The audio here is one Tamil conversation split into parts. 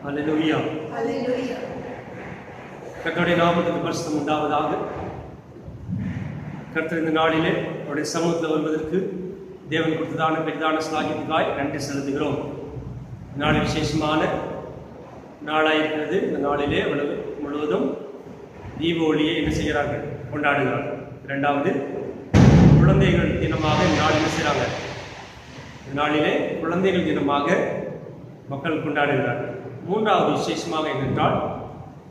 அல்லேலூயா. கர்த்தருடைய நாமத்துக்கு பரிசுத்தம் உண்டாவதாக. கர்த்தர் இந்த நாளிலே அவருடைய சமூகத்தில் வருவதற்கு தேவன் கொடுத்ததான பெரிதான ஸ்லாகியத்துக்காய் நன்றி செலுத்துகிறோம். நாளை விசேஷமான நாளாயிருக்கிறது. இந்த நாளிலே முழுவதும் தீப ஒளியை என்ன செய்கிறார்கள்? கொண்டாடுகிறார்கள். இரண்டாவது, குழந்தைகள் தினமாக இந்த நாள் என்ன செய்கிறாங்க? இந்த நாளிலே குழந்தைகள் தினமாக மக்கள் கொண்டாடுகிறார்கள். மூன்றாவது விசேஷமாக என்னென்றால்,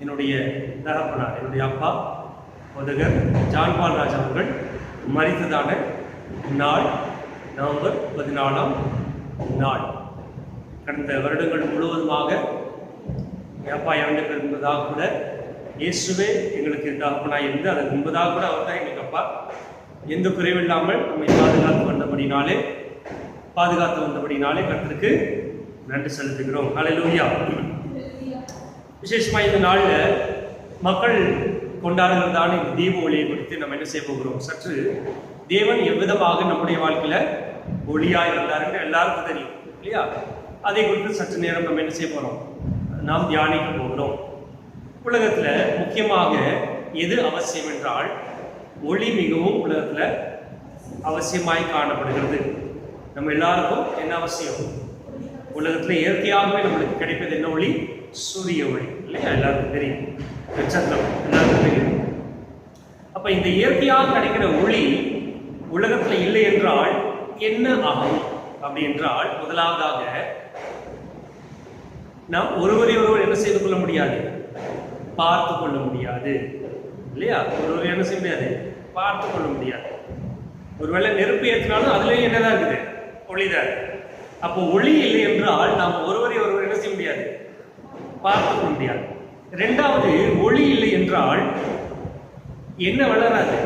என்னுடைய தகப்பனார், என்னுடைய அப்பா உதகர் ஜான் பால்ராஜ் அவர்கள் மரித்ததான நாள் நவம்பர் 14ஆம் நாள். கடந்த வருடங்கள் முழுவதுமாக என் அப்பா இறந்து என்பதாக கூட இயேசுவே எங்களுக்கு தகப்பனாக இருந்து அதற்கு முன்பதாக கூட அவர் தான் எங்களுக்கு அப்பா. எந்த குறைவில்லாமல் நம்மை பாதுகாத்து வந்தபடினாலே கர்த்தருக்கு நன்றி செலுத்துகிறோம். அல்லேலூயா. விசேஷமாக இந்த நாளில் மக்கள் கொண்டாடுகிறதான இந்த தீப ஒளியை குறித்து நம்ம என்ன செய்ய போகிறோம்? சற்று தேவன் எவ்விதமாக நம்முடைய வாழ்க்கையில் ஒளியாக இருந்தார் என்று எல்லாருக்கும் தெரியும் இல்லையா? அதை குறித்து சற்று நேரம் நம்ம என்ன செய்ய போகிறோம்? நாம் தியானிக்க போகிறோம். உலகத்தில் முக்கியமாக எது அவசியம் என்றால், ஒளி மிகவும் உலகத்தில் அவசியமாய் காணப்படுகிறது. நம்ம எல்லாருக்கும் என்ன அவசியம்? உலகத்தில் இயற்கையாகவே நம்மளுக்கு கிடைப்பது என்ன ஒளி? சூரிய ஒளி இல்லையா? எல்லாருக்கும் தெரியும். நட்சத்திரம் எல்லாருக்கும் தெரியும். அப்ப இந்த இயற்கையாக கிடைக்கிற ஒளி உலகத்தில் இல்லை என்றால் என்ன ஆகும்? அப்படி என்றால், முதலாவதாக நாம் ஒருவரை என்ன செய்து கொள்ள முடியாது? பார்த்து கொள்ள முடியாது இல்லையா? ஒருவரை என்ன செய்ய முடியாது? பார்த்து கொள்ள முடியாது. ஒருவேளை நெருப்பு ஏற்றினாலும் அதுலேயும் என்னதான் இருக்குது? ஒளிதான். அப்போ ஒளி இல்லை என்றால் நாம் ஒருவரை என்ன செய்ய முடியாது? பார்த்து கொள்ள முடியாது. இரண்டாவது, ஒளி இல்லை என்றால் என்ன வளராது?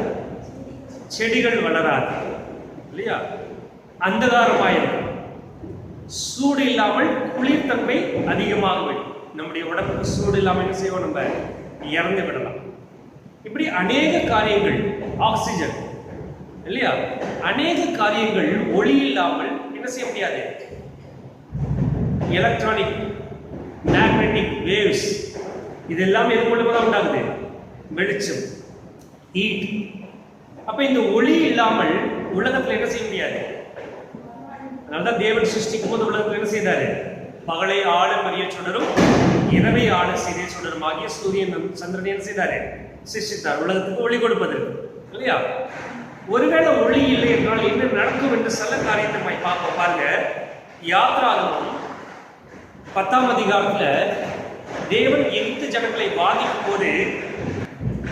செடிகள் வளராது இல்லையா? அந்தகாரமாயிருக்கும். சூடு இல்லாமல் குளிர்தன்மை அதிகமாக விடும். நம்முடைய உடம்புக்கு சூடு இல்லாமல் என்ன செய்வோம்? நம்ம இறந்து விடலாம். இப்படி அநேக காரியங்கள், ஆக்சிஜன் இல்லையா? அநேக காரியங்கள் ஒளி இல்லாமல் என்ன செய்ய முடியாது? எலக்ட்ரானிக், மேக்னெட்டிக் வேவ்ஸ் இதெல்லாம் எது மூலமாக உண்டாகுது? வெளிச்சம், ஹீட். அப்ப இந்த ஒளி இல்லாமல் உலகத்தில் என்ன செய்ய முடியாது. அதனால்தான் தேவன் சிருஷ்டிக்கும் போது உலகத்தில் என்ன செய்தாரு? பகலை ஆள பெரிய சுடரும் இரவை ஆள சிறிய சுடரும் ஆகிய சூரியன் சந்திரனை என்ன செய்தாரு? சிருஷ்டித்தார், உலகத்துக்கு ஒளி கொடுப்பதற்கு இல்லையா? ஒருவேளை ஒளி இல்லை என்றால் என்ன நடக்கும் என்று சில காரியத்தை பார்ப்போம். பாருங்க, யாத்ராகமம் 10ஆம் அதிகாரத்துல தேவன் எகிப்து ஜனங்களை பாதிக்கும் போது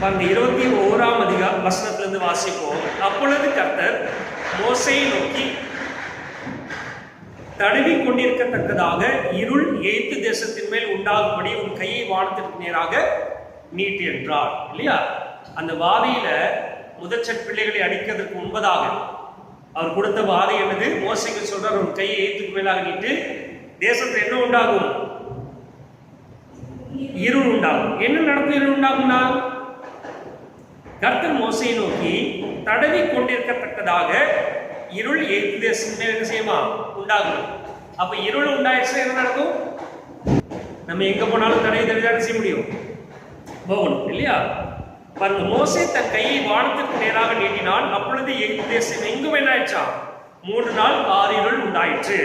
அந்த 21ஆம் வசனத்திலிருந்து வாசிப்போம். அப்பொழுது கர்த்தர் மோசேயை நோக்கி, தடவி கொண்டிருக்கத்தக்கதாக இருள் எகிப்து தேசத்தின் மேல் உண்டாகும்படி உன் கையை வானத்திற்கு நேராக நீட்டு என்றார் இல்லையா? அந்த வாதையில முதற்செட் பிள்ளைகளை அடிக்கிறதுக்கு முன்பதாக அவர் கொடுத்த வாதை என்னது? மோசேக்கு சொல்றார், உன் கையை எகிப்துக்கு மேலாக நீட்டு. தேசத்தில் என்ன உண்டாகும்? இருள் உண்டாகும். என்ன நடக்கும்? இருள் உண்டாகும்னா, கர்த்தர் மோசேயை நோக்கி, தடவி கொண்டிருக்கத்தக்கதாக இருள் எகிப்து தேசத்தின் மேல் என்ன செய்யுமா? உண்டாகும். அப்ப இருள் உண்டாயிடுச்சுன்னா என்ன நடக்கும்? நம்ம எங்க போனாலும் தடவி செய்ய முடியும், போகணும் இல்லையா? பாருங்க, மோசே தன் கையை வானத்திற்கு நேராக நீட்டினான். அப்பொழுது எகிப்து தேசம் எங்கும் என்ன ஆயிடுச்சா? 3 நாள் காரிருள் உண்டாயிற்று.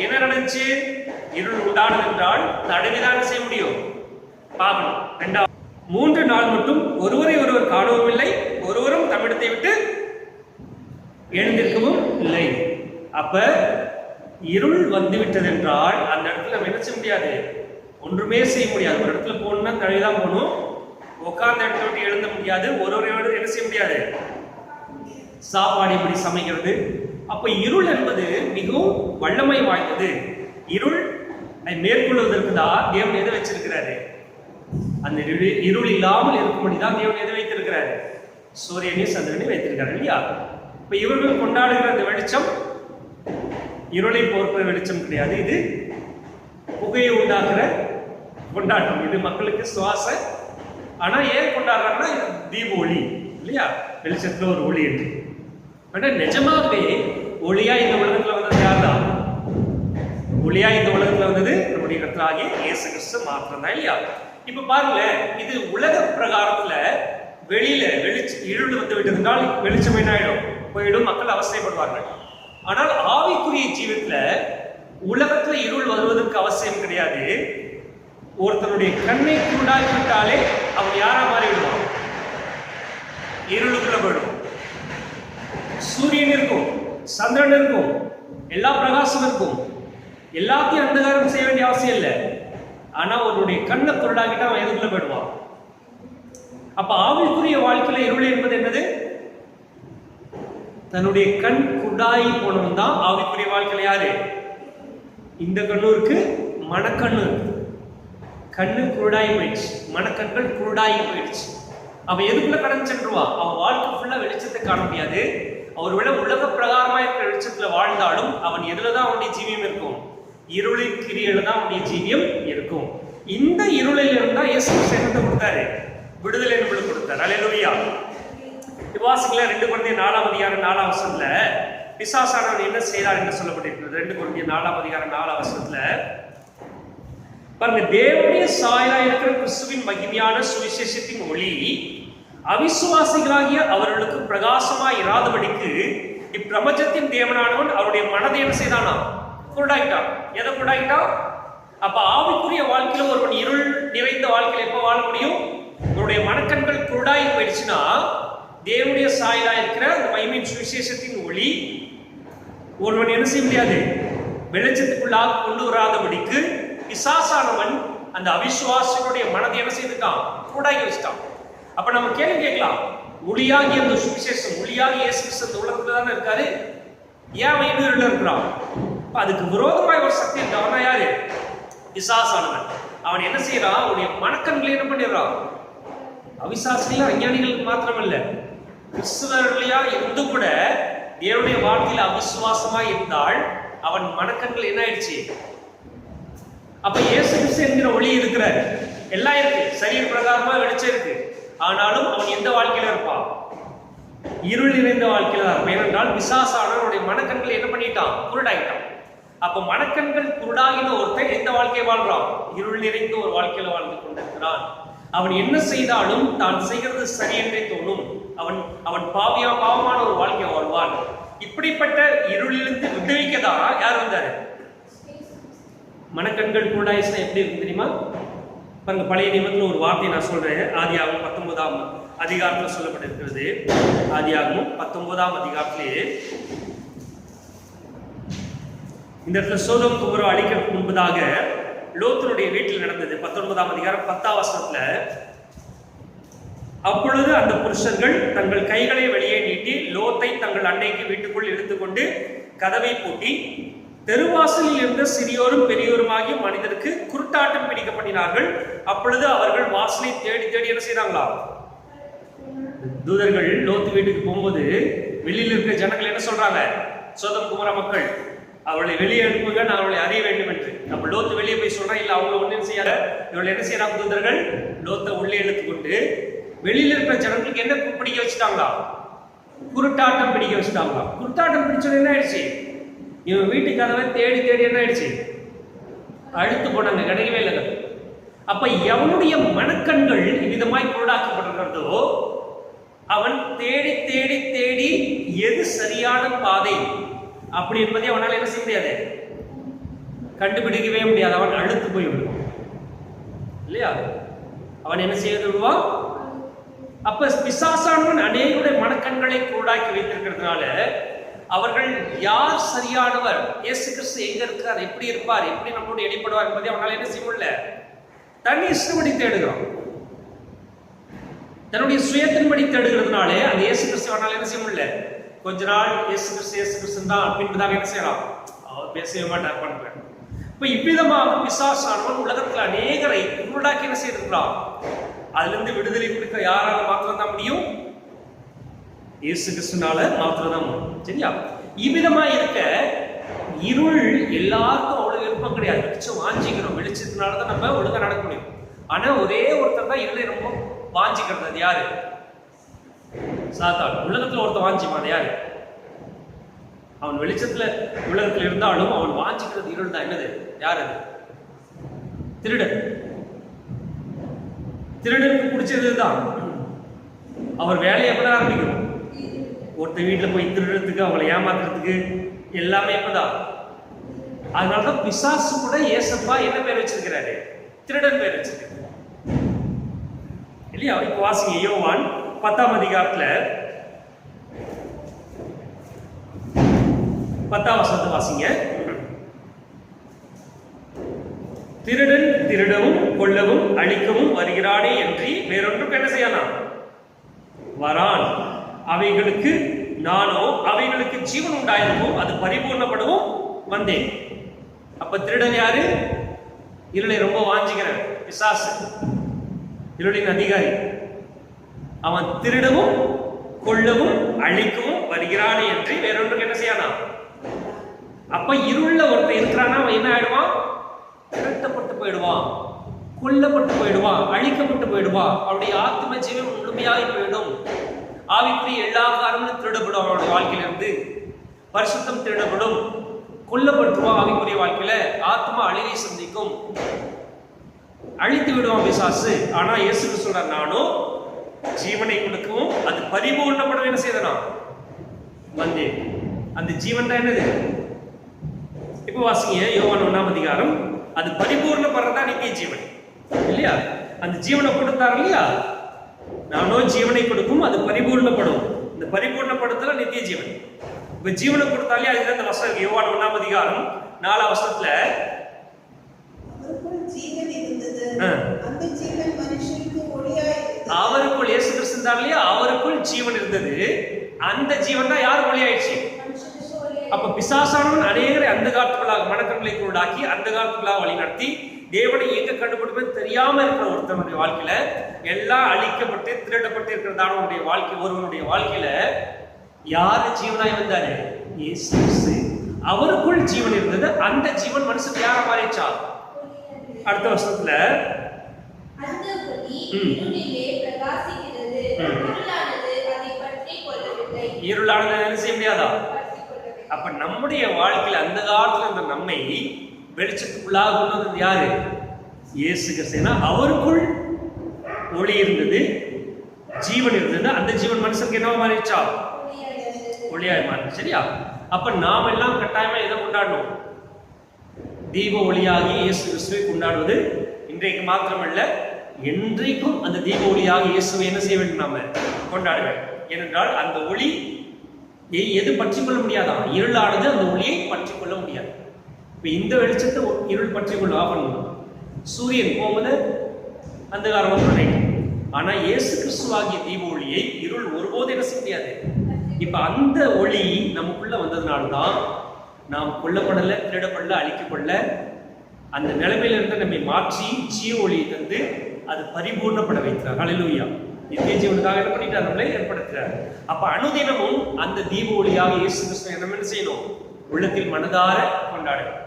என்ன நடந்துச்சு? இருள் உண்டானது என்றால் தடவிதான் செய்ய முடியும், பார்க்கணும். 3 நாள் மட்டும் ஒருவரை ஒருவர் காணவும் இல்லை, ஒருவரும் தமிழத்தை விட்டு எழுந்திருக்கவும் இல்லை. அப்ப இருள் வந்து விட்டது என்றால் அந்த இடத்துல நம்ம என்ன செய்ய முடியாது? ஒன்றுமே செய்ய முடியாது. ஒரு இடத்துல போகணும்னா தழுவிதான் போகணும். உட்கார்ந்த இடத்துல விட்டு எழுத முடியாது. ஒருவரையோடு என்ன செய்ய முடியாது? சாப்பாடு இப்படி சமைக்கிறது. அப்ப இருள் என்பது மிகவும் வல்லமை வாய்ந்தது. இருள் மேற்கொள்வதற்கு தான் தேவன் எதை வச்சிருக்கிறாரு? அந்த இருள் இல்லாமல் இருக்கும்படிதான் தேவன் எதை வைத்திருக்கிறாரு? சூரியனை சந்திரனை வைத்திருக்கிறார் இல்லையா? இப்ப இவர்கள் கொண்டாடுகிற அந்த வெளிச்சம் இருளை போர்க்கிற வெளிச்சம் கிடையாது. இது புகையை உண்டாக்குற கொண்டாட்டம். இது மக்களுக்கு சுவாச. ஆனா ஏன் கொண்டாடுறாங்கன்னா தீப ஒளி இல்லையா? வெளிச்சத்துல ஒரு ஒளி என்று. ஆனா நிஜமாகவே ஒளியா இந்த உலகத்துல வந்தது யார் தான்? ஒளியா இந்த உலகத்துல வந்தது நம்முடைய நம்முடைய கர்த்தராகிய இயேசு கிறிஸ்து மாத்திரம் தான் இல்லையா? இப்ப பாருங்களேன், இது உலக பிரகாரத்துல வெளியில இருள் வந்து விட்டதுனால் வெளிச்சம் என்ன ஆயிடும், போயிடும், மக்கள் அவசியப்படுவார்கள். ஆனால் ஆவிக்குரிய ஜீவத்துல உலகத்துல இருள் வருவதற்கு அவசியம் கிடையாது. ஒருத்தனுடைய கண்ணை குருடாகிவிட்டாலே அவன் யாரா மாறிவிடுவான்? இருளுக்குள்ள போயிடும். சூரியன் இருக்கும், சந்திரன் இருக்கும், எல்லா பிரகாசம் இருக்கும், எல்லாத்தையும் அந்தகாரம் செய்ய வேண்டிய அவசியம் இல்லை. ஆனா அவனுடைய கண்ணை குருடாகிட்டா அவன் எதுக்குள்ள போயிடுவான். அப்ப ஆவிக்குரிய வாழ்க்கையில இருள் என்பது என்னது? தன்னுடைய கண் குருடாகி போனவன் தான் ஆவிக்குரிய வாழ்க்கையில யாரு? இந்த கண்ணு இருக்கு, மனக்கண்ணு இருக்கு. கண்ணு குருடாகி போயிடுச்சு, மனக்கண்கள் குருடாகி போயிடுச்சு. அவன் எதுக்குள்ள கடந்து சென்றுவான்? அவன் வாழ்க்கை ஃபுல்லா வெளிச்சத்தை காண முடியாது. ஒருவேளை உலக பிரகாரமா இருக்கிற வெளிச்சத்துல வாழ்ந்தாலும் அவன் எதுலதான் அவனுடைய ஜீவியம் இருக்கும்? இருளின் கிரியில தான் அவனுடைய ஜீவியம் இருக்கும். இந்த இருளில் இருந்தா இயேசு கிறிஸ்து கொடுத்தாரு, விடுதலை நம்மளுக்கு கொடுத்தாரு. அல்லேலூயா. வாசிக்கல 2 கொரிந்தியர் 4ஆம் அதிகாரம் 4ஆம் வசனத்துல பிசாசானவன் என்ன செய்தார் என்று சொல்லப்பட்டிருக்கிறது. 2 கொரிந்தியர் 4ஆம் அதிகாரம் 4ஆம் வசனத்துல பாருங்க, தேவனுடைய சாயலா இருக்கிற கிறிஸ்துவின் மகிமையான சுவிசேஷத்தின் ஒளி அவிசுவாசிகளாகிய அவர்களுக்கு பிரகாசமாய் இராதபடிக்கு இப்பிரபஞ்சத்தின் தேவனானவன் அவருடைய மனதை என்ன செய்தானா? குருடாயிட்டான். எதை குருடாயிட்டான்? அப்ப ஆவிக்குரிய வாழ்க்கையில ஒருவன் இருள் நிறைந்த வாழ்க்கையில எப்ப வாழ முடியும்? அவருடைய மனக்கண்கள் குருடாகி போயிடுச்சுன்னா தேவனுடைய சாயலா இருக்கிற அந்த மகிமையின் சுவிசேஷத்தின் ஒளி ஒருவன் என்ன செய்ய முடியாது? வெளிச்சத்துக்குள்ளாக கொண்டு வராதபடிக்கு பிசாசானவன் அந்த அவிசுவாசிகளுடைய மனதை என்ன செய்துட்டான்? குருடாகி வச்சுட்டான். அப்ப நம்ம கேள்வி கேட்கலாம், ஒளியாகி அந்த சுவிசேஷம், ஒளியாகி இயேசு கிறிஸ்து அந்த உலகத்துல தானே இருக்காரு, ஏன் அவன் இன்னும் இருக்கிறான்? அதுக்கு விரோதமாய் ஒரு சக்தி இருக்கு. அவனா யாரு? பிசாசானவன். அவன் என்ன செய்யறான்? அவனுடைய மனக்கண்களை என்ன பண்ணிடுறான்? அவிசுவாசிகளா அஞ்ஞானிகளுக்கு மாத்திரமல்ல, கிறிஸ்துவர்களையா இருந்து கூட தேவனுடைய வார்த்தையில அவிசுவாசமா இருந்தால் அவன் மனக்கண்கள் என்ன ஆயிடுச்சு? அப்ப இயேசு கிறிஸ்து என்கிற ஒளி இருக்கிற எல்லாம் இருக்கு, சரீர பிரகாரமா வெளிச்சம் இருக்கு. ஆனாலும் அவன் எந்த வாழ்க்கையில இருப்பான்? இருள் நிறைந்த வாழ்க்கையில தான் இருப்பான். ஏனென்றால் பிசாசானவனுடைய மனக்கண்கள் என்ன பண்ணிட்டான்? குருடாயிட்டான். அப்ப மனக்கண்கள் குருடாகின ஒருத்தன் எந்த வாழ்க்கையை வாழ்றான்? இருள் நிறைந்த ஒரு வாழ்க்கையில வாழ்ந்து கொண்டிருக்கிறான். அவன் என்ன செய்தாலும் தான் செய்கிறது சரி என்றே தோணும். அவன் பாவமான ஒரு வாழ்க்கையை வாழ்வான். இப்படிப்பட்ட இருளிலிருந்து விடுவிக்கதா யார் வந்தாரு? மனக்கண்கள் குருடாயிச்சுனா எப்படி இருக்கு தெரியுமா? பாருங்க, பழைய நியமத்துல ஒரு வார்த்தையை நான் சொல்றேன். ஆதியாகமம் 19ஆம் அதிகாரத்தில் சொல்லப்பட்டிருக்கிறது. ஆதியாகமம் 19ஆம் அதிகாரத்திலே இந்த இடத்துல சோதோம் குமரோ அழிக்கிறதுக்கு முன்பதாக லோத்தனுடைய வீட்டில் நடந்தது. 19ஆம் அதிகாரம் 10ஆம் வசனத்துல, அப்பொழுது அந்த புருஷர்கள் தங்கள் கைகளை வெளியே நீட்டி லோத்தை தங்கள் அன்னைக்கு வீட்டுக்குள் இழுத்துக்கொண்டு கதவை பூட்டி தெருவாசலில் இருந்த சிறியோரும் பெரியோருமாகிய மனிதருக்கு குருட்டாட்டம் பிடிக்க பண்ணினார்கள். அப்பொழுது அவர்கள் வாசலை தேடி தேடி என்ன செய்தாங்களா? தூதர்கள் லோத்து வீட்டுக்கு போகும்போது வெளியில் இருக்கிற ஜனங்கள் என்ன சொல்றாங்க? சோதம் குமர மக்கள், அவர்களை வெளியே அனுப்புங்க, நான் அவர்களை அறிய வேண்டும் என்று. நம்ம லோத்து வெளியே போய் சொல்றா, இல்ல அவங்க ஒன்றும் செய்யல. இவர்கள் என்ன செய்யறாங்க? தூதர்கள் லோத்தை உள்ளே இழுத்துக்கொண்டு வெளியில இருக்கிற ஜனங்களுக்கு என்ன பிடிக்க வச்சுட்டாங்களா? குருட்டாட்டம் பிடிக்க வச்சுட்டாங்களா? குருட்டாட்டம் பிடிச்சது என்ன ஆயிடுச்சு? இவன் வீட்டுக்காரவை தேடி தேடி என்ன ஆயிடுச்சு? அழுத்து போனாங்க, கிடைக்கவே இல்லை. அப்ப எவனுடைய மனக்கண்கள் இவ்விதமாய் குருடாக்கப்பட்டிருக்கிறதோ அவன் தேடி தேடி தேடி எது சரியான பாதை அப்படி என்பதை அவனால் என்ன செய்ய முடியாது? கண்டுபிடிக்கவே முடியாது. அவன் அழுத்து போய் விடுவான் இல்லையா? அவன் என்ன செய்து விடுவான்? அப்ப பிசாசானவன் அநேகருடைய மனக்கண்களை குருடாக்கி வைத்திருக்கிறதுனால அவர்கள் யார் சரியானவர், இயேசு கிறிஸ்து எங்க இருக்கிறார், எப்படி இருப்பார், எப்படி நம்மளோட இடைப்படுவார் என்பதை அவனால் என்ன செய்ய முடியல. தன்னை இஷ்டப்படி தேடுகிறான். தன்னுடைய சுயத்தின்படி தேடுகிறதுனாலே அந்த இயேசு கிறிஸ்து அவனால் என்ன செய்ய முடியல. கொஞ்ச நாள் இயேசு கிறிஸ்து தான் பின்பதாக என்ன செய்யலாம், அவர் பேசவே மாட்டார் பண்றேன். இப்ப இவ்விதமாக பிசாசானவன் உலகத்தில் அநேகரை குருடாக்கி என்ன செய்திருக்கிறான். அதுல இருந்து விடுதலை கொடுக்க யாரால மாத்திரம் தான் முடியும்? இயேசு கிறிஸ்துனால மாத்திரம் தான் முடியும். சரியா? இவ்விதமா இருக்க இருள் எல்லாருக்கும் அவ்வளவு விருப்பம் கிடையாது. வெளிச்சம் வாஞ்சிக்கிறோம், வெளிச்சத்தினாலதான் நம்ம ஒழுங்கா நடக்க முடியும். ஆனா ஒரே ஒருத்தர் தான் இருளை ரொம்ப வாஞ்சிக்கிறது. அது யாரு? சாத்தான். உலகத்துல ஒருத்தர் வாஞ்சிப்பான், அது யாரு? அவன் வெளிச்சத்துல உலகத்துல இருந்தாலும் அவன் வாஞ்சிக்கிறது இருள் தான். என்னது? யார் அது? திருடன். திருடனுக்கு பிடிச்சதுதான். அவர் வேலையை எப்பதான் ஆரம்பிக்கணும்? ஒருத்தர் வீட்டில் போய் திருடுறதுக்கு, அவங்களை ஏமாத்துறதுக்கு எல்லாமே எப்பதான். அதனாலதான் பிசாசு கூட ஏசப்பா என்ன பேர் வச்சிருக்கிறாரு? திருடன் பேர் வச்சிருக்காரு இல்லையா? இப்ப வாசிங்க யோவான் 10ஆம் அதிகாரத்துல 10ஆம் வசனத்தை வாசிங்க. திருடன் திருடவும் கொல்லவும் அழிக்கவும் வருகிறானே என்று வேறொன்றும் என்ன செய்யலாம் வரான். அவைகளுக்கு நானோ அவைகளுக்கு ஜீவன் உண்டாயிருக்கும், அது பரிபூர்ணப்படவும் வந்தேன். அப்ப திருடன் யாரு? இருளை ரொம்ப வாஞ்சிக்கிறேன் பிசாசு, இருளின் அதிகாரி. அவன் திருடவும் கொல்லவும் அழிக்கவும் வருகிறானே என்று வேறொன்றுக்கு என்ன செய்யலாம். அப்ப இருள்ல ஒருத்தர் இருக்கிறானா அவன் என்ன ஆயிடுவான்? திரட்டப்பட்டு போயிடுவான், கொல்லப்பட்டு போயிடுவான், அழிக்கப்பட்டு போயிடுவான். அவருடைய ஆத்ம ஜீவன் முழுமையாகி போயிடும். ஆவிக்குரிய எல்லா காரணமும் திருடப்படும். அவனுடைய வாழ்க்கையிலிருந்து பரிசுத்தம் திருடப்படும், கொல்லப்பட்டுருவான். ஆவிக்குரிய வாழ்க்கையில ஆத்மா அழிவை சந்திக்கும், அழித்து விடுவான் பிசாசு. ஆனா இயேசு சொல்றார், நானும் ஜீவனை கொடுக்கவும் அது பரிபூர்ணப்பட என்ன செய்தனா வந்தேன். அந்த ஜீவன் தான் என்னது? இப்ப வாசிங்க யோவான் 1ஆம் அதிகாரம். அது பரிபூர்ணப்படுறதா நித்திய ஜீவன் இல்லையா? அந்த ஜீவனை கொடுத்தாரு இல்லையா? நானோ ஜீவனை கொடுக்கும், அது பரிபூர்ணப்படும். இந்த பரிபூர்ணப்படுத்தல நித்திய ஜீவன். இப்ப ஜீவனை கொடுத்தாலே அதுதான் இந்த வசனம் இருக்கு. யோவான் 1ஆம் அதிகாரம் 4ஆம் வசனத்துல அவருக்குள் இயேசு கிறிஸ்து இருந்தார் இல்லையா? அவருக்குள் ஜீவன் இருந்தது. அந்த ஜீவன் தான் யார் ஒளியாயிடுச்சு? அப்ப பிசாசானவன் அநேகரை அந்த காலத்துக்குள்ளாக மனக்கண்களை உண்டாக்கி அந்த காலத்துக்குள்ளாக வழி நடத்தி தேவனை எங்க கண்டுபிடிப்பது தெரியாம இருக்கிற ஒருத்தனுடைய வாழ்க்கையில எல்லாம் அழிக்கப்பட்டு திருடப்பட்டு இருக்கிறதானவனுடைய வாழ்க்கை, ஒருவனுடைய வாழ்க்கையில யாரு ஜீவனாய் வந்தாரு? இயேசு கிறிஸ்து. அவருக்குள் ஜீவன் இருந்தது. அந்த ஜீவன் மனுஷனுக்கு யார மாறிச்சா? அடுத்த வருஷத்துல இருளானது என்ன செய்ய முடியாதா? அப்ப நம்முடைய வாழ்க்கையில அந்த காலத்துல இருந்த நம்மை வெளிச்சத்துக்குள்ளாக கொண்டு வந்தது யாரு? இயேசு கிறிஸ்து. அவருக்குள் ஒளி இருந்தது, ஜீவன் இருந்தது. அந்த ஜீவன் மனுஷனுக்கு என்ன மாறிச்சா? ஒளியாய் மாறி. சரியா? அப்ப நாம எல்லாம் கட்டாயமா எதை கொண்டாடணும்? தீப ஒளியாகி இயேசு கிறிஸ்துவை கொண்டாடுவது இன்றைக்கு மாத்திரமல்ல, என்றைக்கும் அந்த தீப ஒளியாக இயேசுவை என்ன செய்ய வேண்டும்? நாம கொண்டாட வேண்டும். ஏனென்றால் அந்த ஒளி எது பற்றி கொள்ள முடியாதான்? இருளானது அந்த ஒளியை பற்றி கொள்ள முடியாது. இப்ப இந்த வெளிச்சத்தை இருள் பற்றி கொள்ள ஆகணும். சூரியன் போகும்போது அந்த காரணம். ஆனா இயேசு கிறிஸ்துவாகிய தீப ஒளியை இருள் ஒருபோது என்ன செய்ய முடியாது. இப்ப அந்த ஒளி நமக்குள்ள வந்ததுனால்தான் நாம் கொல்லப்படல, திருடப்படல, அழிக்கப்படல. அந்த நிலைமையில இருந்து நம்மை மாற்றி ஜீவ ஒளியை தந்து அது பரிபூர்ணப்பட வைக்கிறார். ஹல்லேலூயா. நித்திய ஜீவனுக்காக என்ன பண்ணிட்டார்? நம்மளை ஏற்படுத்துறார். அப்ப அனுதினமும் அந்த தீப ஒளியாக இயேசு கிறிஸ்துவை நம்ம என்ன செய்யணும்? உள்ளத்தில் மனதார கொண்டாடணும்.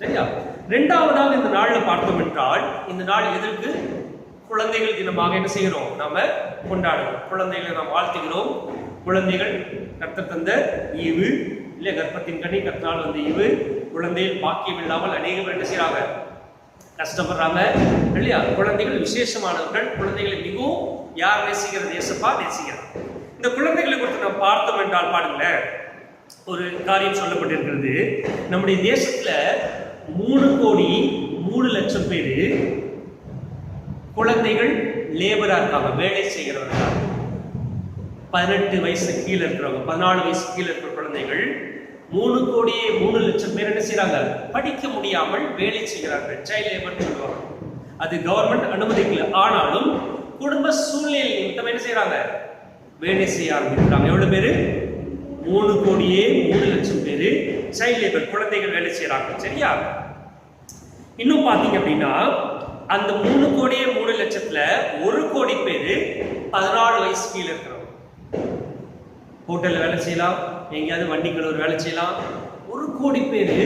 சரியா? இரண்டாவதாக இந்த நாள்ல பார்த்தோம் என்றால், இந்த நாள் எதற்கு? குழந்தைகள் தினமாக என்ன செய்கிறோம்? நாம கொண்டாடுறோம். குழந்தைகளை நாம் வாழ்த்துகிறோம். குழந்தைகள் கர்த்தர் தந்த ஈவு இல்லையா? கர்ப்பத்தின் கனி கர்த்தரால் வந்த ஈவு. குழந்தைகள் பாக்கியம் இல்லாமல் அநேக பேர் என்ன செய்யறாங்க? கஷ்டப்படுறாங்க இல்லையா? குழந்தைகள் விசேஷமானவர்கள். குழந்தைகளை மிகவும் யார் நேசிக்கிறது? இயேசப்பா நேசிக்கிறார். இந்த குழந்தைகளை குறித்து நாம் பார்த்தோம் என்றால் பாருங்களேன், ஒரு காரியம் சொல்லப்பட்டிருக்கிறது. நம்முடைய தேசத்துல 3,03,00,000 பேரு குழந்தைகள் லேபரா இருக்காங்க, வேலை செய்கிறவர்கள். 18 வயசு கீழே இருக்கிறவங்க, 14 வயசு கீழே இருக்கிற குழந்தைகள் 3,03,00,000 பேர் என்ன செய்யறாங்க? படிக்க முடியாமல் வேலை செய்கிறார்கள். சைல்ட் லேபர் சொல்லுவாங்க. அது கவர்மெண்ட் அனுமதிக்கல. ஆனாலும் குடும்ப சூழ்நிலை நிமித்தம் என்ன செய்யறாங்க? வேலை செய்ய ஆரம்பிக்கிறாங்க. எவ்வளவு பேரு? 3,03,00,000 பேரு சைல்ட் லேபர், குழந்தைகள் வேலை செய்யறாங்க. சரியா? இன்னும் பாத்தீங்க அப்படின்னா அந்த 3,03,00,000ல 1 கோடி பேரு 14 வயசு கீழே இருக்கிறவங்க. ஹோட்டல்ல வேலை செய்யலாம், எங்கேயாவது வண்டிகள் ஒரு வேலை செய்யலாம். 1 கோடி பேரு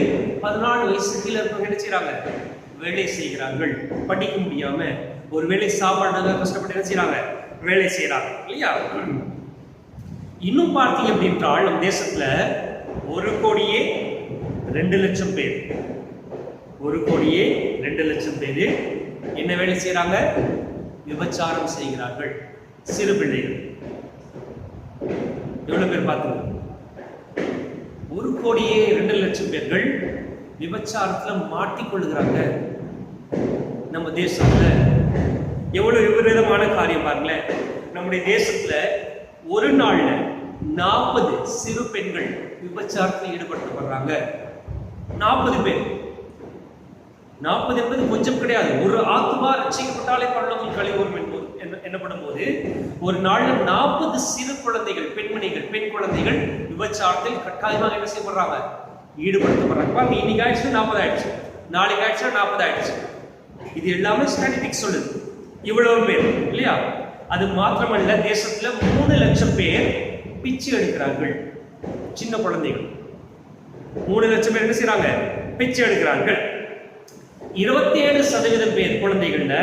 14 வயசு கீழே இருக்கிறவங்க என்ன செய்யறாங்க? வேலை செய்கிறார்கள். படிக்க முடியாம ஒரு வேலை சாப்பாடு கஷ்டப்பட்டு என்ன செய்யறாங்க? வேலை செய்யறாங்க இல்லையா? இன்னும் பார்த்தீங்க அப்படின்றால் நம் தேசத்துல 1,02,00,000 பேர் 1,02,00,000 பேர் என்ன வேலை செய்யறாங்க? விபச்சாரம் செய்கிறார்கள். சிறு பிள்ளைகள். எவ்வளவு பேர் பார்த்துங்க? 1,02,00,000 பேர்கள் விபச்சாரத்துல மாட்டிக்கொள்ளுகிறாங்க. நம்ம தேசத்துல எவ்வளவு விபரீதமான காரியம் பாருங்களேன். நம்முடைய தேசத்துல ஒரு நாள்ல 40 சிறு பெண்கள் விபச்சாரத்தில் ஈடுபடுத்தப்படுறாங்க. 40 பேர். 40 என்பது கொஞ்சம் கிடையாது. ஒரு ஆத்துமா ரட்சிக்கப்பட்டாலே பரலோகம் கழிவரும் என்பது என்னப்படும் போது ஒரு நாள்ல 40 சிறு குழந்தைகள், பெண்மணிகள், பெண் குழந்தைகள் விபச்சாரத்தில் கட்டாயமாக என்ன செய்யப்படுறாங்க? ஈடுபடுத்தப்படுறாங்க. இன்னைக்கு ஆயிடுச்சு 40 ஆயிடுச்சு, நாளைக்கு ஆயிடுச்சு 40 ஆயிடுச்சு. இது எல்லாமே ஸ்டாட்டிஸ்டிக்ஸ் சொல்லுது. இவ்வளவு பேர் இல்லையா? அது மாத்திரமல்ல, தேசத்துல 3 லட்சம் பேர் பிச்சை எடுக்கிறார்கள். சின்ன குழந்தைகள் 3 லட்சம் பேர் என்ன செய்யறாங்க? பிச்சை எடுக்கிறார்கள். 27% பேர் குழந்தைகள்ல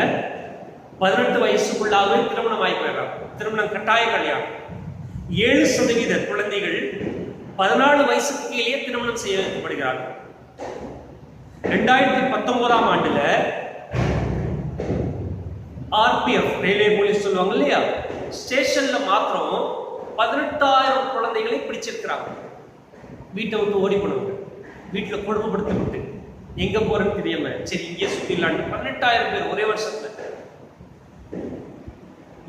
18 வயசுக்குள்ளாக திருமணம் ஆகி போயிடுறாங்க. திருமணம் கட்டாய கல்யாணம். 7% குழந்தைகள் 14 வயசுக்கு கீழே திருமணம் செய்ய வைக்கப்படுகிறார்கள். 2019ஆம் ஆண்டுல ஆர்பிஎஃப், ரயில்வே போலீஸ் சொல்லுவாங்க இல்லையா, ஸ்டேஷன்ல மாத்திரம் 18,000 குழந்தைகளை பிடிச்சிருக்கிறாங்க. வீட்டை விட்டு ஓடி போனவங்க, வீட்டுல கொடுமைப்படுத்தப்பட்டு எங்க போறேன்னு தெரியாம சரி இங்கே சுத்திடலான்னு 18,000 பேர் ஒரே வருஷத்துல.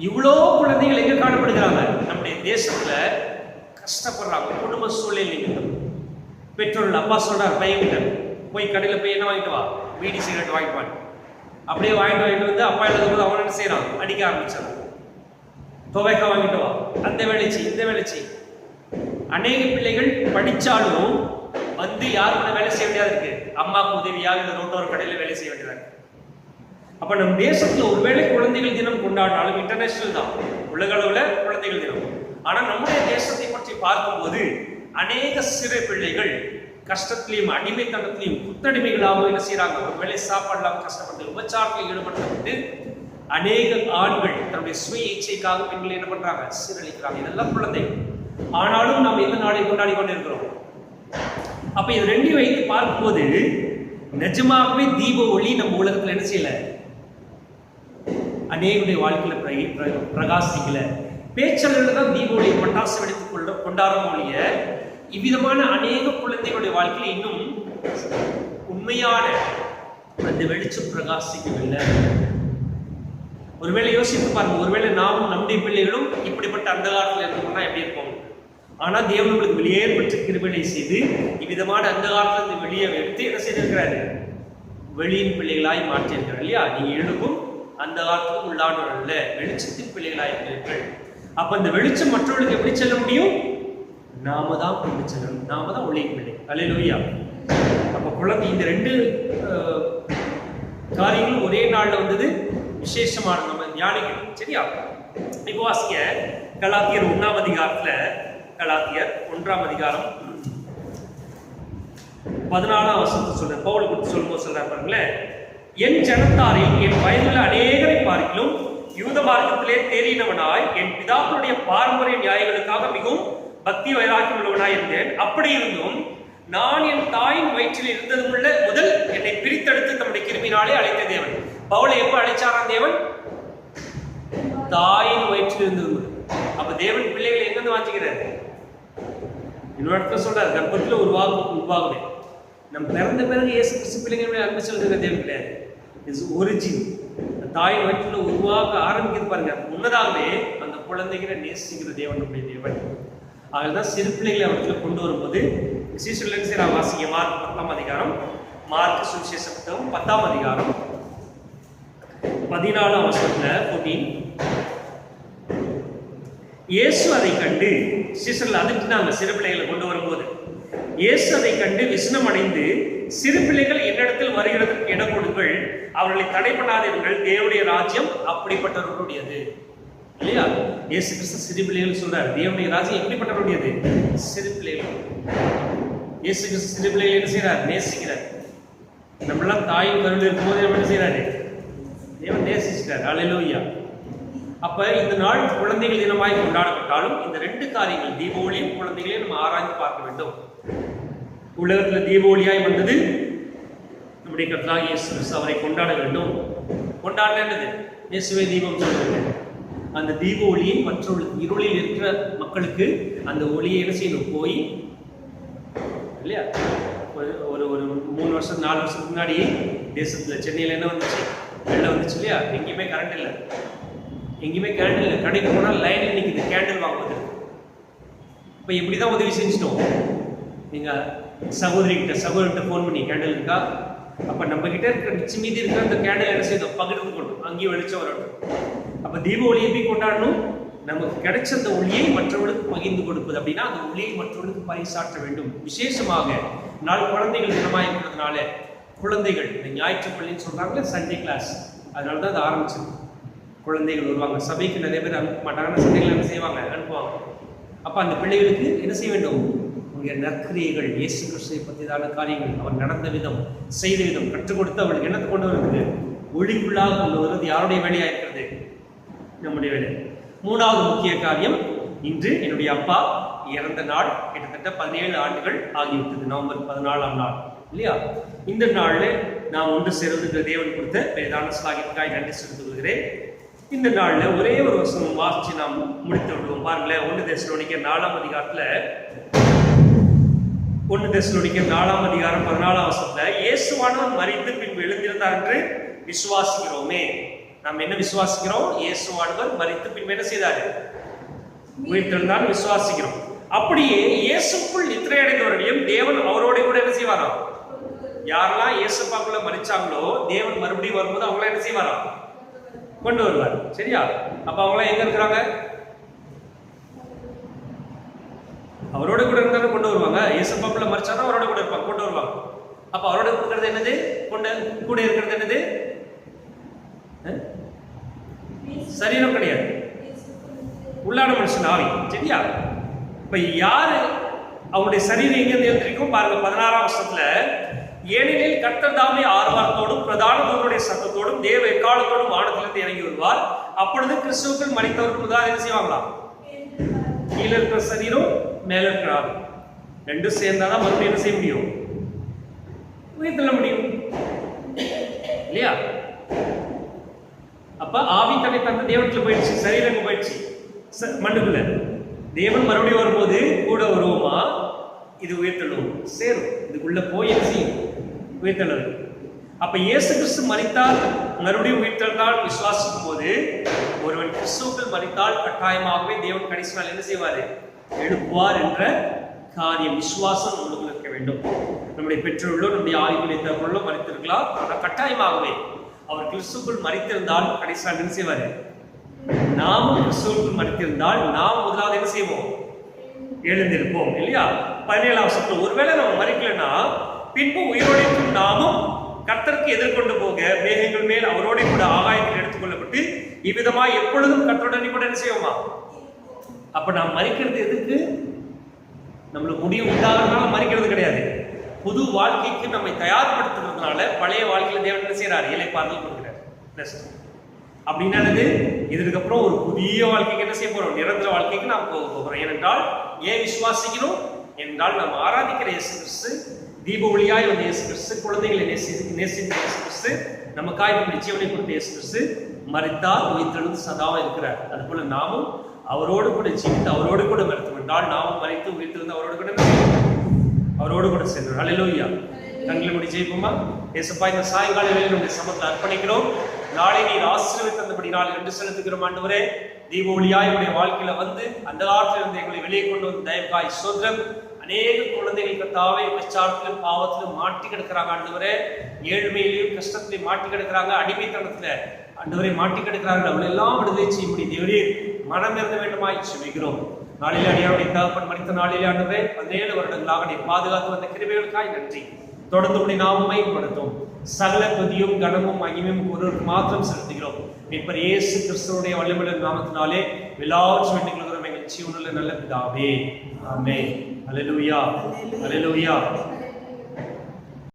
இவ்வளோ குழந்தைகள் எங்க காணப்படுகிறாங்க? நம்முடைய தேசத்துல கஷ்டப்படுறாங்க. குடும்ப சூழ்நிலை நிமித்தம் பெற்றோர்கள், அப்பா சொல்றாரு பையன்கிட்ட, போய் கடையில போய் என்ன வாங்கிட்டு வா, பீடி சிகரெட் வாங்கிட்டு வா. அப்படியே வாங்கிட்டு வந்து அப்பா எழுதும்போது அவன் என்ன செய்யறான்? அடிக்க ஆரம்பிச்சான். துவைக்க வாங்கிட்டு வா, அந்த வேலை செய், இந்த வேலை செய். அநேக பிள்ளைகள் படிச்சாலும் வந்து யாருக்கு வேலை செய்ய வேண்டியதா இருக்கு? அம்மாவுக்கு உதவியாக இந்த ரோட்டோர கடையில வேலை செய்ய வேண்டியதா இருக்கு. அப்ப நம் தேசத்துல ஒருவேளை குழந்தைகள் தினம் கொண்டாடினாலும் இன்டர்நேஷனல் தான், உலக அளவுல குழந்தைகள் தினம். ஆனா நம்முடைய தேசத்தை பற்றி பார்க்கும்போது அநேக சிறு பிள்ளைகள் கஷ்டத்திலையும் அடிமைத்தனத்திலையும் புத்தடிமைகளாகவும் என்ன செய்யறாங்க? ஒருவேளை சாப்பாடுலாம் கஷ்டப்பட்டு விபச்சாரத்தில் ஈடுபடுத்தப்பட்டு அநேக ஆண்கள் தன்னுடைய சுய இச்சைக்காக பெண்களை என்ன பண்றாங்க? சீரழிக்கிறாங்க. இதெல்லாம் குழந்தைகள். ஆனாலும் நாம் எந்த நாளை கொண்டாடி கொண்டிருக்கிறோம்? அப்ப இது ரெண்டையும் வைத்து பார்க்கும்போது நிஜமாகவே தீப ஒளி நம்ம உலகத்துல என்ன செய்யல? அநேகருடைய வாழ்க்கையில பிரகாசிக்கல. பேச்சல்ல தான் தீப ஒளி பட்டாசு வெடித்து கொண்டாடும் ஒழிய இவ்விதமான அநேக குழந்தைகளுடைய வாழ்க்கையில இன்னும் உண்மையான அந்த வெளிச்சம் பிரகாசிக்கவில்லை. ஒருவேளை யோசித்து பாருங்க, ஒருவேளை நாமும் நம்முடைய பிள்ளைகளும் இப்படிப்பட்ட அந்த காலத்துல இருந்தோம்னா எப்படி இருப்போம்? ஆனா தேவன் உங்களுக்கு வெளியேற்பட்ட கிருபையை செய்து இவ்விதமான அந்த காலத்துல வெளியே எடுத்து என்ன செய்திருக்கிறாரு? வெளியின் பிள்ளைகளாய் மாற்றியிருக்கிறார் இல்லையா? நீங்க எழுப்பும் அந்த காலத்துக்கும் உள்ளானவர்கள் அல்ல, வெளிச்சத்தின் பிள்ளைகளாய் இருக்கிறீர்கள். அப்ப அந்த வெளிச்சம் மற்றவர்களுக்கு எப்படி செல்ல முடியும்? நாம தான் கொண்டு செல்லணும். நாம தான் ஒளியின் பிள்ளை. அல்லேலூயா. அப்ப குழந்தை இந்த 2 காரியங்களும் ஒரே நாள்ல வந்தது விசேஷமான நம்ம தியானிக்கணும். சரியா? இப்போ வாசிக்க கலாத்தியர் 1ஆம் அதிகாரத்துல, கலாத்தியர் 1ஆம் அதிகாரம் 14ஆம் வசனத்தை சொல்ற பவுல் குறித்து சொல்லும்போது சொல்றாரு பாருங்களேன். என் ஜனத்தாரில் என் வயதுள்ள அநேகரை பார்க்கிலும் யூத மார்க்கத்திலே தேறினவனாய் என் பிதாக்களுடைய பாரம்பரிய நியாயங்களுக்காக மிகவும் பக்தி வைராக்கியம் உள்ளவனாய் இருந்தேன். அப்படி இருந்தும் நான் என் தாயின் வயிற்றில் இருந்தது முதல் என்னை பிரித்தெடுத்து தம்முடைய கிருபினாலே அழைத்த தேவன். பவுலை எப்ப அழைச்சாராம் தேவன்? தாயின் வயிற்றில் இருந்தது. அப்ப தேவன் பிள்ளைகளை எங்கிருந்து வாஞ்சிக்கிறாரு? இன்னொரு சொல்றாரு, கர்ப்பத்துல உருவாகவே. நம்ம பிறந்த பிறகு இயேசு கிறிஸ்து பிள்ளைகளுடைய அன்பு செலுத்துகிற தேவன் கிடையாது. It's origin. தாயின் வயிற்றில் உருவாக ஆரம்பிக்கிறது பாருங்க. முன்னதாகவே அந்த குழந்தைகளை நேசிக்கிற தேவன் நம்முடைய தேவன். அதனால்தான் சிறு பிள்ளைகளை அவர்களை கொண்டு வரும்போது சீசர்கள் வாசிக்க மார்க் 10ஆம் அதிகாரம், மார்க் சுவிசேஷ புத்தகம் 10ஆம் அதிகாரம் 14ஆம் வசனத்துல 14. இயேசு அதை கண்டு, சீசர்கள் அதட்டினாங்க சிறு பிள்ளைகளை கொண்டு வரும்போது. இயேசு அதை கண்டு விசனம் அடைந்து, சிறு பிள்ளைகள் என்னிடத்தில் வருகிறதுக்கு இடம் கொடுங்கள், அவர்களை தடை பண்ணாதீர்கள், தேவனுடைய ராஜ்யம் அப்படிப்பட்டவர்களுடையது. இல்லையா? இயேசு கிறிஸ்து சிறு பிள்ளைகள் சொல்றாரு. தேவனுடைய ராஜ்யம் எப்படிப்பட்டவர்களுடையது? சிறு பிள்ளைகள். இயேசு கிறிஸ்து சிறு பிள்ளைகள் என்ன செய்யறார்? நேசிக்கிறார். நம்மளாம் தாயின் கருவில் இருக்கும்போது என்ன செய்யறாரு? தேவன் நேசிக்கிறார். அல்லேலூயா. அப்ப இந்த நாள் குழந்தைகள் தினமாய் கொண்டாடப்பட்டாலும் இந்த 2 காரியங்கள், தீபாவளியும் குழந்தைகளையும் நம்ம ஆராய்ந்து பார்க்க வேண்டும். உலகத்துல தீபாவளியாய் வந்தது நம்முடைய கர்த்தராகிய இயேசு கிறிஸ்து அவரை கொண்டாட வேண்டும். கொண்டாடுறது இயேசுவே தீபம் சொல்லுங்க. அந்த தீப ஒளியை மற்றவர்களுக்கு இருளில் இருக்கிற மக்களுக்கு அந்த ஒளியை என்ன செய்யணும்? போய் இல்லையா, ஒரு 3 வருஷம் 4 வருஷத்துக்கு முன்னாடி தேசத்தில் சென்னையில் என்ன வந்துச்சு? வெள்ளம் வந்துச்சு இல்லையா? எங்கேயுமே கரண்ட் இல்லை, எங்கேயுமே கரண்ட் இல்லை. கடைக்கு போனால் லைனில் நிற்குது கேண்டில் வாங்குவது. இப்போ எப்படி தான் உதவி செஞ்சிட்டோம்? நீங்கள் சகோதரிகிட்ட ஃபோன் பண்ணி கேண்டில் இருக்கா? அப்போ நம்ம கிட்ட இருக்கிற மிச்சம் மீதி இருக்கிற அந்த கேண்டில் என்ன செய்தோம்? பகிர்ந்து கொண்டோம், அங்கேயும் வெளிச்சம் வரட்டும். அப்போ தீப ஒளியை எப்படி கொண்டாடணும்? நமக்கு கிடைச்ச அந்த ஒளியை மற்றவர்களுக்கு பகிர்ந்து கொடுப்பது. அப்படின்னா அந்த ஒளியை மற்றவர்களுக்கு பரிசாற்ற வேண்டும். விசேஷமாக நாள் குழந்தைகள் தினமாக இருக்கிறதுனால குழந்தைகள் இந்த ஞாயிற்றுப்பள்ளின்னு சொல்றாங்களே, சண்டே கிளாஸ், அதனால தான் அது ஆரம்பிச்சது. குழந்தைகள் வருவாங்க, சபைக்கு நிறைய பேர் அனுப்ப மாட்டாங்க, சந்தைகள் என்ன செய்வாங்க? அனுப்புவாங்க. அப்போ அந்த பிள்ளைகளுக்கு என்ன செய்ய வேண்டும்? உங்களுடைய நற்கிரியைகள், இயேசு கிறிஸ்துவை பற்றிதான காரியங்கள், அவர் நடந்த விதம், செய்த விதம் கற்றுக் கொடுத்து அவர்களுக்கு என்னத்தை கொண்டு வருது? ஒளிக்குள்ளாக கொண்டு வருவது யாருடைய வேலையா இருக்கிறது? நம்முடைய வேலை. 3வது முக்கிய காரியம், இன்று என்னுடைய அப்பா இறந்த நாள். கிட்டத்தட்ட 17 ஆண்டுகள் ஆகிவிட்டது. நவம்பர் 14ஆம் நாள் இல்லையா? இந்த நாள்ல நான் ஒன்று சேர்வதற்கு தேவன் கொடுத்த பெரிதான ஸ்லாகிற்காய் நன்றி செலுத்திக் கொள்கிறேன். இந்த நாள்ல ஒரே ஒரு வருஷம் வாசிச்சு நாம் முடித்து விடுவோம். பாருங்களேன், 1 தெசலோனிக்கர் 4ஆம் அதிகாரத்துல 1 தெசலோனிக்கர் 4ஆம் அதிகாரம் 14ஆம் வசனத்துல இயேசுவானவர் மரித்து பின்பு எழுந்திருந்தார் என்று விசுவாசிக்கிறோமே. நாம் என்ன விசுவாசிக்கிறோம்? இயேசுவானவர் மரித்து பின்பு என்ன செய்தாரு? உயிர்த்தெழுந்தார் விசுவாசிக்கிறோம். அப்படியே இயேசுக்குள் நித்திரை அடைந்தவர்களையும் தேவன் அவரோட கூட என்ன செய்வாராம்? யாரெல்லாம் இயேசுப்பாக்குள்ள மரிச்சாங்களோ தேவன் மறுபடியும் வரும்போது அவங்கள என்ன செய்வாராம்? கொண்டு வருவார். சரியா? அப்ப அவங்கள எங்க இருக்கிறாங்க? அவரோட கூட இருந்தாலும் கொண்டு வருவாங்க. இயேசுப்பாக்குள்ள மரிச்சாலும் அவரோட கூட இருப்பாங்க, கொண்டு வருவாங்க. அப்ப அவரோட இருக்கிறது என்னது? கூட இருக்கிறது என்னது? சரீரம் கிடையாது, உள்ளான மனுஷன் ஆவி. சரியா? இப்ப யாரு அவருடைய சரீரம் எங்க எழுந்திருக்கும்? பாருங்க 16ஆம் வசனத்துல, ஏனெனில் கர்த்தர் தாமே ஆரவாரத்தோடும் பிரதான தூதனுடைய சத்தத்தோடும் தேவ எக்காலத்தோடும் வானத்திலிருந்து இறங்கி வருவார். அப்பொழுது கிறிஸ்துவுக்குள் மரித்தவர்கள் முதலாக என்ன செய்வாங்களாம்? கீழே இருக்கிற சரீரம், மேல இருக்கிற ஆவி ரெண்டும் சேர்ந்தாதான் மறுபடியும் என்ன செய்ய முடியும்? உயிர் தள்ள முடியும் இல்லையா? அப்ப ஆவி தன்னை தந்த தேவனத்துல போயிடுச்சு, சரீரம் போயிடுச்சு மண்ணுக்குள்ள. தேவன் மறுபடியும் வரும்போது கூட வருவோமா? இது உயிர்த்தெழும் சேரும், இதுக்குள்ள போய் என்ன செய்யும்? உயிர்த்தெழும். அப்ப இயேசு கிறிஸ்து மரித்தால் மறுபடியும் உயிர்த்தெழுந்தால் விசுவாசிக்கும் போது, ஒருவன் கிறிஸ்துவுக்குள் மரித்தால் கட்டாயமாகவே தேவன் கடைசி நாள் என்ன செய்வாரு? எழுப்புவார் என்ற காரியம், விசுவாசம் நம்மளுக்கு இருக்க வேண்டும். நம்முடைய பெற்றோர்களோ நம்முடைய ஆய்வுகளை தவறுகளோ மரித்திருக்கலாம், ஆனால் கட்டாயமாகவே அவர் கிறிஸ்துவுக்குள் மரித்திருந்தால் கடைசி நாள் என்ன செய்வாரு? நாமும் கிறிஸ்துவுக்குள் மரித்திருந்தால் நாம் முதலாவது என்ன செய்வோம்? எழுந்திருப்போம் இல்லையா? 17ஆம் வசனத்துல, ஒருவேளை நம்ம மரிக்கலன்னா பின்பு உயிரோடைக்கும் நாமும் கர்த்தருக்கு எதிர்கொண்டு போக மேகங்கள் மேல் அவரோட கூட ஆகாயத்தில் எடுத்துக்கொள்ளப்பட்டு இவ்விதமா எப்பொழுதும் கர்த்தருடனே கூட என்ன செய்வோமா? அப்ப நாம் மரிக்கிறது எதுக்கு? நம்மளுக்கு முடிவு உண்டாகிறதுனால மரிக்கிறது கிடையாது. புது வாழ்க்கைக்கு நம்மை தயார்படுத்துறதுனால பழைய வாழ்க்கையில தேவன் என்ன செய்யறாரு? இளைப்பாறுதல் கொடுக்கிறார். அப்படின்னா இதுக்கப்புறம் ஒரு புதிய வாழ்க்கைக்கு என்ன செய்ய போறோம்? நிரந்தர வாழ்க்கைக்கு நாம் போக போகிறோம். ஏனென்றால் ஏன் விசுவாசிக்கணும் என்றால், நாம் ஆராதிக்கிற இயேசு கிறிஸ்து, தீப ஒளியாய் வந்த இயேசு கிறிஸ்து, குழந்தைகளை நேசித்த இயேசு கிறிஸ்து, நமக்காய் ஜீவனை கொடுத்த இயேசு கிறிஸ்து மரித்தால் உயிர்த்தெழுந்து சதாவா இருக்கிறார். அது போல நாமும் அவரோடு கூட ஜீவித்து அவரோடு கூட மரித்தோம் என்றால் நாமும் மரித்து உயிர்த்தெழுந்து அவரோடு கூட சென்றோம். ஹல்லேலூயா. கண்களை மூடி ஜெபிப்போமா? இயேசுப்பா, இந்த சாயங்கால வேளையிலே நம்முடைய சமூகத்தில் அர்ப்பணிக்கிறோம். நாளை நீர் ஆசீர்வதித்தபடினால் என்று செலுத்துகிறோம். ஆண்டவரே, தீப ஒளியாய் நம்முடைய வாழ்க்கையில வந்து அந்த காலத்தில் இருந்து எங்களை வெளியே கொண்டு வந்து தயவுக்காய் ஸ்தோத்திரம். அநேக குழந்தைகள் கர்த்தாவே விபச்சாரத்திலும் பாவத்திலும் மாட்டி கிடக்கிறாங்க. ஆண்டவரே, ஏழ்மையிலையும் கஷ்டத்திலையும் மாட்டி கிடக்கிறாங்க, அடிமைத்தனத்துல ஆண்டவரை மாட்டி கிடக்கிறார்கள். அவளை எல்லாம் விடுதலை செய்ய முடியும். தேவரே, மனம் இருந்த வேண்டுமாய் செபிக்கிறோம். நாளிலே அடியாருடைய தகப்பன் மரித்த நாளிலே ஆண்டவரே 17 வருடங்களாக நீ பாதுகாத்து வந்த கிருபைகளுக்காய் நன்றி. தொடர்ந்து உடைய நாமமை படுத்தும். சகல துதியும் கனமும் மகிமையும் ஒருவருக்கு மாத்திரம் செலுத்துகிறோம். மீட்பர் இயேசு கிறிஸ்துவுடைய வல்லமையுள்ள நாமத்தினாலே எல்லாவற்றையும் வேண்டிக் கொள்கிறோம் எங்கள் ஜீவனுள்ள நல்ல பிதாவே. ஆமென். அல்லேலூயா, அல்லேலூயா.